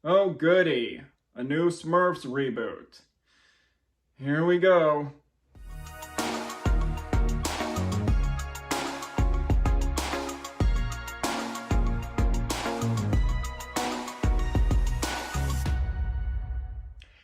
Oh goody, a new Smurfs reboot. Here we go.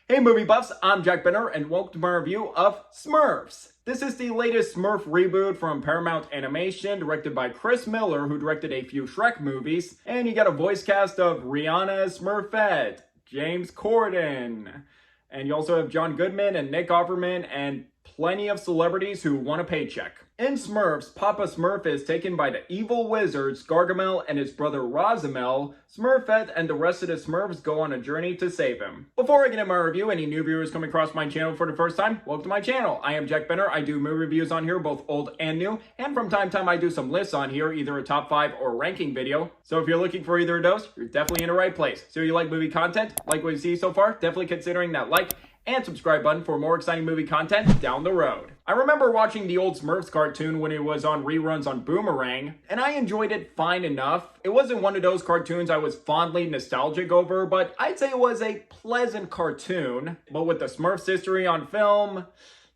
Hey movie buffs, I'm Jack Benner and welcome to my review of Smurfs. This is the latest Smurf reboot from Paramount Animation, directed by Chris Miller, who directed a few Shrek movies, and you got a voice cast of Rihanna as Smurfette, James Corden, and you also have John Goodman and Nick Offerman and plenty of celebrities who want a paycheck. In Smurfs, Papa Smurf is taken by the evil wizards Gargamel and his brother Razamel. Smurfette and the rest of the Smurfs go on a journey to save him. Before I get into my review, any new viewers coming across my channel for the first time, welcome to my channel. I am Jack Benner. I do movie reviews on here, both old and new, and from time to time I do some lists on here, either a top 5 or ranking video. So if you're looking for either of those, you're definitely in the right place. So if you like movie content, like what you see so far, definitely considering that like and subscribe button for more exciting movie content down the road. I remember watching the old Smurfs cartoon when it was on reruns on Boomerang, and I enjoyed it fine enough. It wasn't one of those cartoons I was fondly nostalgic over, but I'd say it was a pleasant cartoon. But with the Smurfs history on film,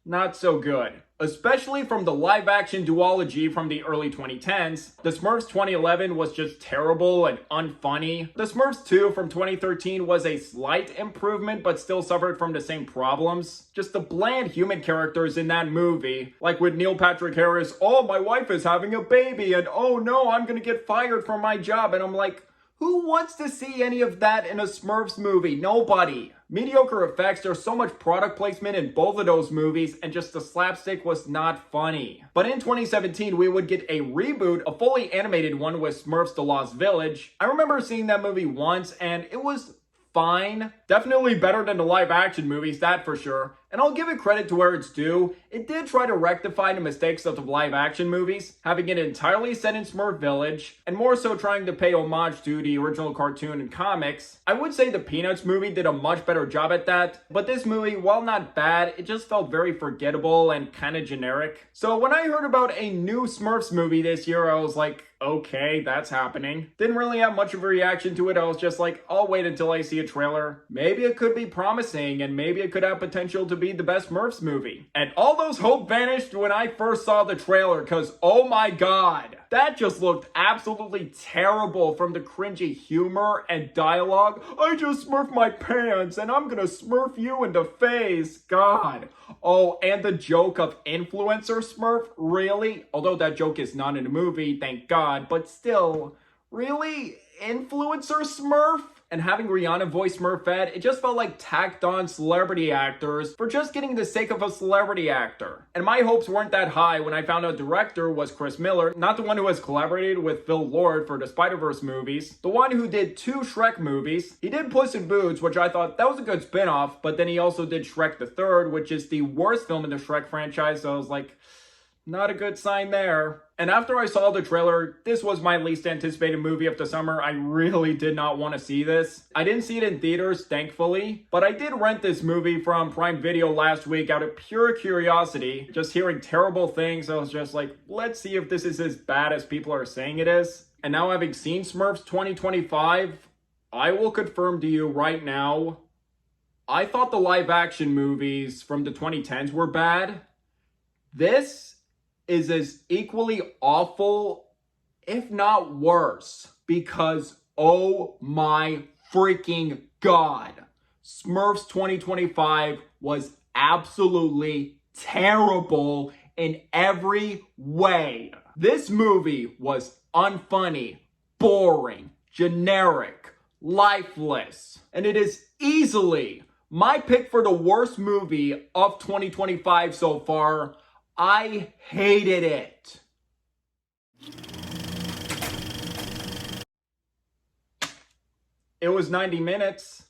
not so good. Especially from the live-action duology from the early 2010s. The Smurfs 2011 was just terrible and unfunny. The Smurfs 2 from 2013 was a slight improvement, but still suffered from the same problems. Just the bland human characters in that movie. Like with Neil Patrick Harris, oh, my wife is having a baby, and oh no, I'm gonna get fired from my job. And I'm like, who wants to see any of that in a Smurfs movie? Nobody. Mediocre effects, there's so much product placement in both of those movies, and just the slapstick was not funny. But in 2017, we would get a reboot, a fully animated one with Smurfs The Lost Village. I remember seeing that movie once, and it was fine. Definitely better than the live action movies, that for sure. And I'll give it credit to where it's due. It did try to rectify the mistakes of the live action movies, having it entirely set in Smurf Village, and more so trying to pay homage to the original cartoon and comics. I would say the Peanuts movie did a much better job at that, but this movie, while not bad, it just felt very forgettable and kind of generic. So when I heard about a new Smurfs movie this year, I was like, okay, that's happening. Didn't really have much of a reaction to it. I was just like, I'll wait until I see a trailer. Maybe it could be promising, and maybe it could have potential to be the best Smurfs movie. And all those hope vanished when I first saw the trailer, because oh my god, that just looked absolutely terrible, from the cringy humor and dialogue. I just smurfed my pants and I'm gonna smurf you in the face. God. Oh, and the joke of influencer Smurf? Really? Although that joke is not in the movie, thank God, but still, really? Influencer Smurf? And having Rihanna voice Smurfette, it just felt like tacked on celebrity actors for just getting the sake of a celebrity actor. And my hopes weren't that high when I found out director was Chris Miller, not the one who has collaborated with Phil Lord for the Spider-Verse movies, the one who did 2 Shrek movies. He did Puss in Boots, which I thought that was a good spin-off, but then he also did Shrek the Third, which is the worst film in the Shrek franchise, so I was like, not a good sign there. And after I saw the trailer, this was my least anticipated movie of the summer. I really did not want to see this. I didn't see it in theaters, thankfully, but I did rent this movie from Prime Video last week out of pure curiosity. Just hearing terrible things, I was just like, let's see if this is as bad as people are saying it is. And now having seen Smurfs 2025, I will confirm to you right now, I thought the live action movies from the 2010s were bad. This is as equally awful, if not worse, because oh my freaking god, Smurfs 2025 was absolutely terrible in every way. This movie was unfunny, boring, generic, lifeless, and it is easily my pick for the worst movie of 2025 so far. I hated it. It was 90 minutes.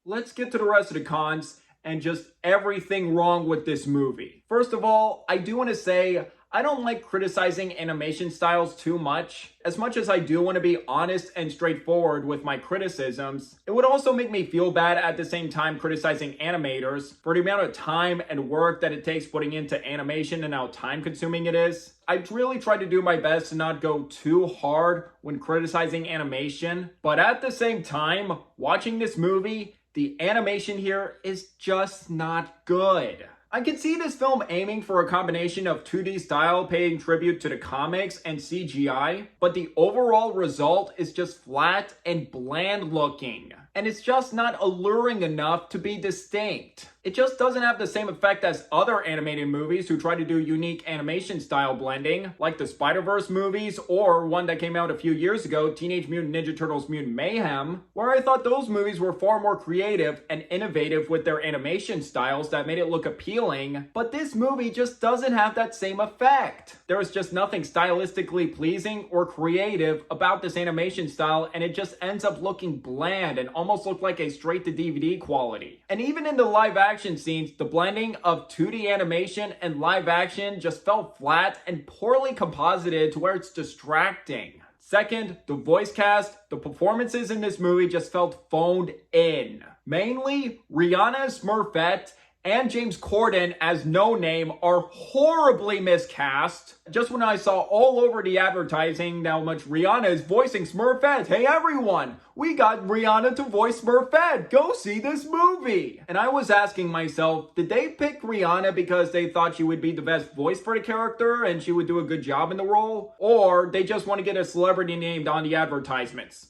Let's get to the rest of the cons and just everything wrong with this movie. First of all, I do want to say I don't like criticizing animation styles too much. As much as I do want to be honest and straightforward with my criticisms, it would also make me feel bad at the same time criticizing animators for the amount of time and work that it takes putting into animation and how time consuming it is. I really try to do my best to not go too hard when criticizing animation, but at the same time, watching this movie, the animation here is just not good. I can see this film aiming for a combination of 2D style paying tribute to the comics and CGI, but the overall result is just flat and bland looking. And it's just not alluring enough to be distinct. It just doesn't have the same effect as other animated movies who try to do unique animation style blending, like the Spider-Verse movies, or one that came out a few years ago, Teenage Mutant Ninja Turtles Mutant Mayhem, where I thought those movies were far more creative and innovative with their animation styles that made it look appealing, but this movie just doesn't have that same effect. There is just nothing stylistically pleasing or creative about this animation style, and it just ends up looking bland and almost look like a straight-to-DVD quality. And even in the live action scenes, the blending of 2D animation and live action just felt flat and poorly composited to where it's distracting. Second, the voice cast, the performances in this movie just felt phoned in. Mainly, Rihanna as Smurfette and James Corden as No Name are horribly miscast. Just when I saw all over the advertising how much Rihanna is voicing Smurfette, hey everyone, we got Rihanna to voice Smurfette, go see this movie! And I was asking myself, did they pick Rihanna because they thought she would be the best voice for the character and she would do a good job in the role? Or they just want to get a celebrity named on the advertisements?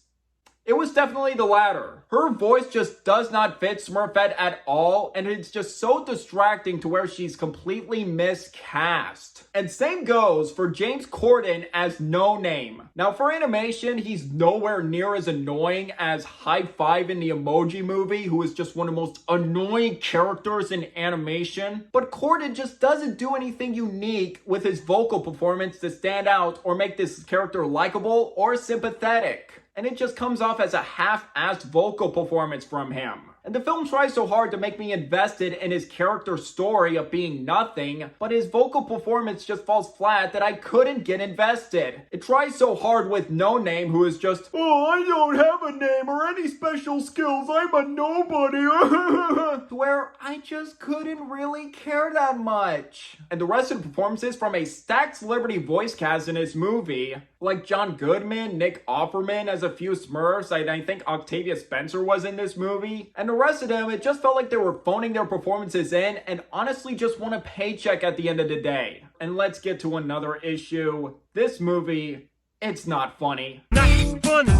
It was definitely the latter. Her voice just does not fit Smurfette at all, and it's just so distracting to where she's completely miscast. And same goes for James Corden as No Name. Now for animation, he's nowhere near as annoying as High Five in the Emoji Movie, who is just one of the most annoying characters in animation. But Corden just doesn't do anything unique with his vocal performance to stand out or make this character likable or sympathetic. And it just comes off as a half-assed vocal performance from him. And the film tries so hard to make me invested in his character's story of being nothing, but his vocal performance just falls flat that I couldn't get invested. It tries so hard with No Name, who is just, oh, I don't have a name or any special skills, I'm a nobody, to where I just couldn't really care that much. And the rest of the performances from a stacked celebrity voice cast in this movie, like John Goodman, Nick Offerman as a few Smurfs, I think Octavia Spencer was in this movie, and the rest of them, it just felt like they were phoning their performances in and honestly just want a paycheck at the end of the day. And let's get to another issue. This movie, it's not funny. Not funny.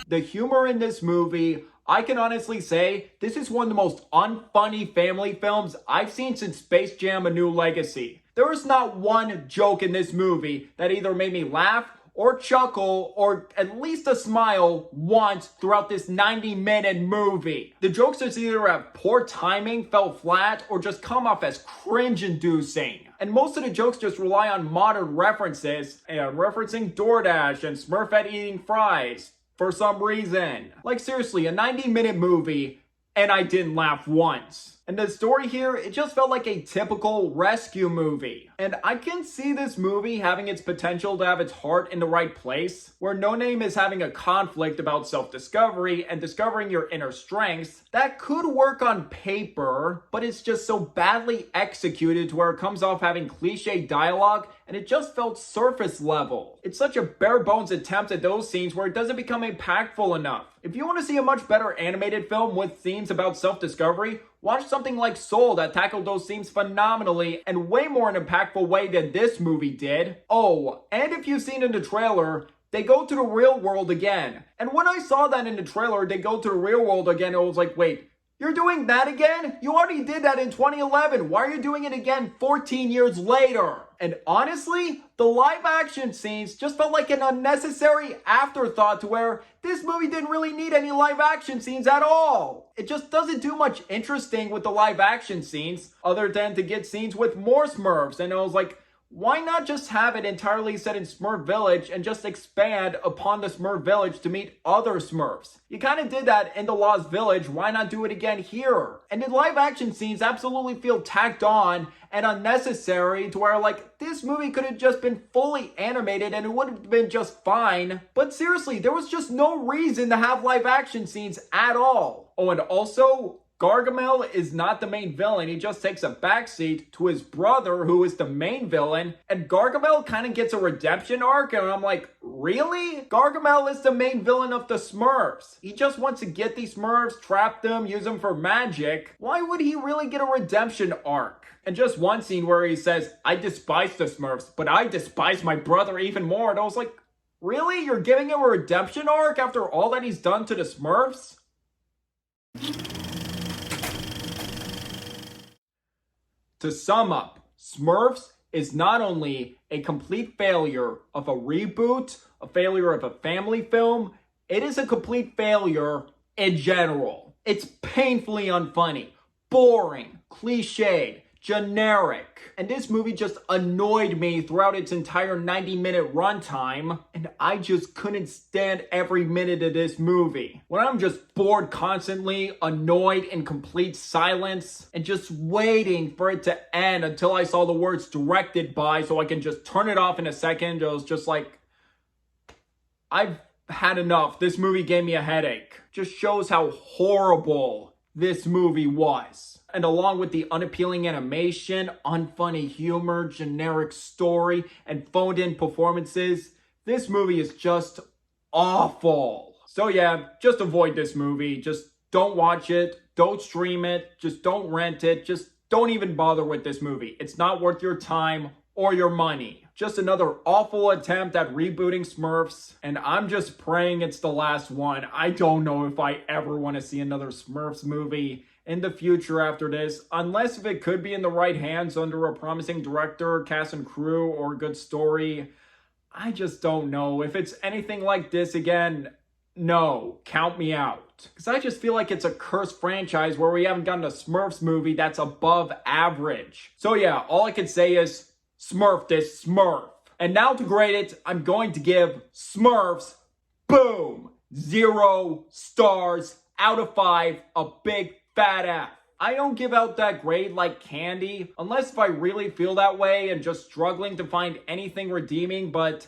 The humor in this movie, I can honestly say, this is one of the most unfunny family films I've seen since Space Jam: A New Legacy. There is not one joke in this movie that either made me laugh or chuckle, or at least a smile once throughout this 90-minute movie. The jokes just either have poor timing, fell flat, or just come off as cringe-inducing. And most of the jokes just rely on modern references, referencing DoorDash and Smurfette eating fries for some reason. Like seriously, a 90-minute movie, and I didn't laugh once. And the story here, it just felt like a typical rescue movie. And I can see this movie having its potential to have its heart in the right place, where No Name is having a conflict about self-discovery and discovering your inner strengths. That could work on paper, but it's just so badly executed to where it comes off having cliche dialogue, and it just felt surface level. It's such a bare bones attempt at those scenes where it doesn't become impactful enough. If you want to see a much better animated film with themes about self-discovery, watch something like Soul that tackled those themes phenomenally and way more in an impactful way than this movie did. Oh, and if you've seen in the trailer, they go to the real world again. And when I saw that in the trailer, they go to the real world again, I was like, wait, you're doing that again? You already did that in 2011. Why are you doing it again 14 years later? And honestly, the live action scenes just felt like an unnecessary afterthought to where this movie didn't really need any live action scenes at all. It just doesn't do much interesting with the live action scenes other than to get scenes with more Smurfs. And I was like, why not just have it entirely set in Smurf Village and just expand upon the Smurf Village to meet other Smurfs? You kind of did that in The Lost Village, why not do it again here? And the live action scenes absolutely feel tacked on and unnecessary to where, like, this movie could have just been fully animated and it would have been just fine. But seriously, there was just no reason to have live action scenes at all. Oh, and also, Gargamel is not the main villain. He just takes a backseat to his brother, who is the main villain. And Gargamel kind of gets a redemption arc. And I'm like, really? Gargamel is the main villain of the Smurfs. He just wants to get these Smurfs, trap them, use them for magic. Why would he really get a redemption arc? And just one scene where he says, I despise the Smurfs, but I despise my brother even more. And I was like, really? You're giving him a redemption arc after all that he's done to the Smurfs? To sum up, Smurfs is not only a complete failure of a reboot, a failure of a family film, it is a complete failure in general. It's painfully unfunny, boring, cliched, generic. And this movie just annoyed me throughout its entire 90-minute runtime, and I just couldn't stand every minute of this movie. When I'm just bored constantly, annoyed in complete silence, and just waiting for it to end until I saw the words directed by so I can just turn it off in a second, it was just like, I've had enough. This movie gave me a headache. Just shows how horrible this movie was. And along with the unappealing animation, unfunny humor, generic story, and phoned-in performances, this movie is just awful. So yeah, just avoid this movie. Just don't watch it. Don't stream it. Just don't rent it. Just don't even bother with this movie. It's not worth your time or your money. Just another awful attempt at rebooting Smurfs, and I'm just praying it's the last one. I don't know if I ever want to see another Smurfs movie in the future after this, unless if it could be in the right hands under a promising director, cast and crew, or a good story. I just don't know. If it's anything like this again, no, count me out. Because I just feel like it's a cursed franchise where we haven't gotten a Smurfs movie that's above average. So yeah, all I can say is, Smurf this Smurf. And now to grade it, I'm going to give Smurfs, boom, 0 stars out of 5, a big fat F. I don't give out that grade like candy, unless if I really feel that way and just struggling to find anything redeeming, but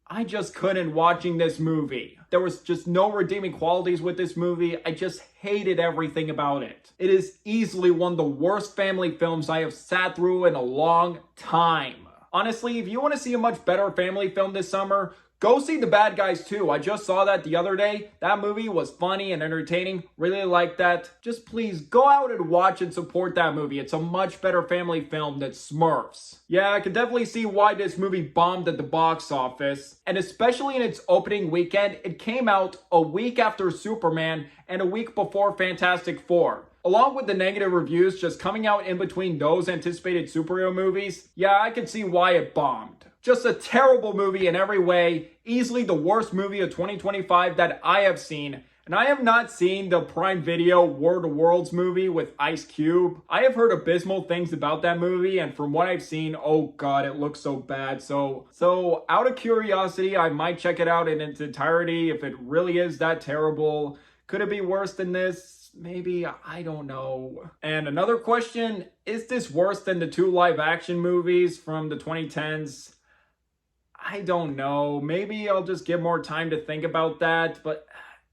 I just couldn't watching this movie. There was just no redeeming qualities with this movie. I just hated everything about it. It is easily one of the worst family films I have sat through in a long time. Honestly, if you want to see a much better family film this summer, go see The Bad Guys 2. I just saw that the other day. That movie was funny and entertaining. Really liked that. Just please go out and watch and support that movie. It's a much better family film than Smurfs. Yeah, I can definitely see why this movie bombed at the box office. And especially in its opening weekend, it came out a week after Superman and a week before Fantastic Four. Along with the negative reviews just coming out in between those anticipated superhero movies, yeah, I can see why it bombed. Just a terrible movie in every way, easily the worst movie of 2025 that I have seen. And I have not seen the Prime Video War of the Worlds movie with Ice Cube. I have heard abysmal things about that movie, and from what I've seen, oh god, it looks so bad. So out of curiosity, I might check it out in its entirety if it really is that terrible. Could it be worse than this? Maybe, I don't know. And another question, is this worse than the 2 live action movies from the 2010s? I don't know. Maybe I'll just give more time to think about that, but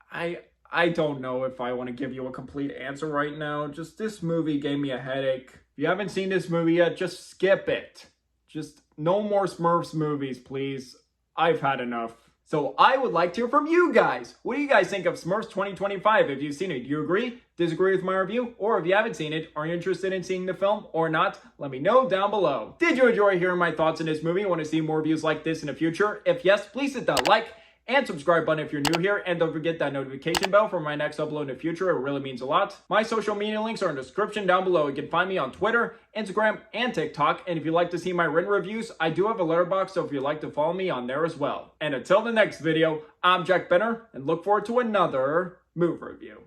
I don't know if I want to give you a complete answer right now. Just this movie gave me a headache. If you haven't seen this movie yet, just skip it. Just no more Smurfs movies, please. I've had enough. So I would like to hear from you guys. What do you guys think of Smurfs 2025? If you've seen it, do you agree, disagree with my review? Or if you haven't seen it, are you interested in seeing the film or not? Let me know down below. Did you enjoy hearing my thoughts on this movie? Want to see more reviews like this in the future? If yes, please hit that like and subscribe button if you're new here, and don't forget that notification bell for my next upload in the future. It really means a lot. My social media links are in the description down below. You can find me on Twitter, Instagram, and TikTok, and if you'd like to see my written reviews, I do have a letterbox, so if you'd like to follow me on there as well. And until the next video, I'm Jack Benner, and look forward to another movie review.